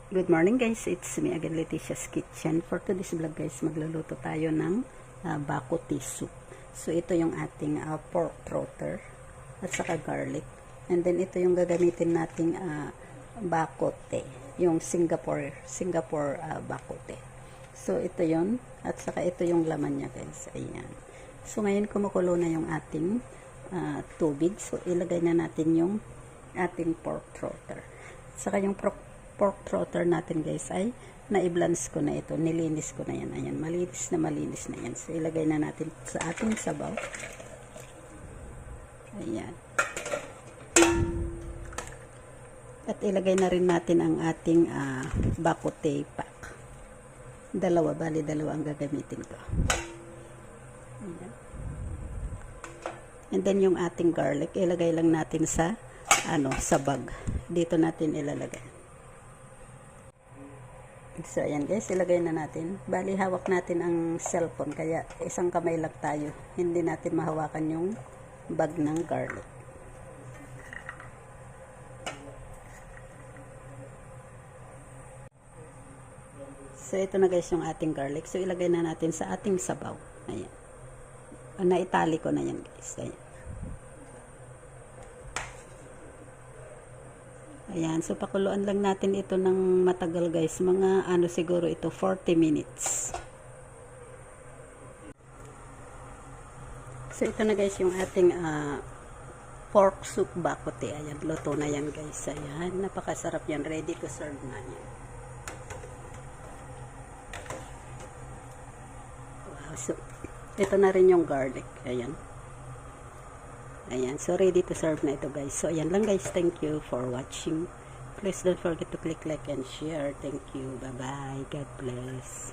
Good morning guys, it's me again, Leticia's Kitchen. For today's vlog guys, magluluto tayo ng bacote soup. So ito yung ating pork trotter at saka garlic. And then ito yung gagamitin nating bacote, yung Singapore bacote. So ito yon at saka ito yung laman niya guys. Ayan. So ngayon kumukulo na yung ating tubig. So ilagay na natin yung ating pork trotter. Saka yung pork trotter natin guys ay na-i-blanch ko na ito, nilinis ko na yan. Ayan, malinis na yan. So ilagay na natin sa ating sabaw. Ayan. At ilagay na rin natin ang ating bacote pack. Dalawa ang gagamitin ko. Ayan. And then yung ating garlic, ilagay lang natin sa sa bag. Dito natin ilalagay. So, ayan guys, ilagay na natin. Bali, hawak natin ang cellphone, kaya isang kamay lang tayo. Hindi natin mahawakan yung bag ng garlic. So, ito na guys yung ating garlic. So, ilagay na natin sa ating sabaw. Ayan. Naitali ko na yan guys. Ayan. Ayan, so pakuluan lang natin ito ng matagal guys, mga siguro ito 40 minutes. So ito na guys yung ating pork soup bacote. Ayan, luto na yan guys. Ayan, napakasarap yan, ready to serve na yan. Wow, so ito na rin yung garlic. Ayan. Ayan, so ready to serve na ito guys. So ayan lang guys, thank you for watching. Please don't forget to click like and share. Thank you, bye bye, God bless.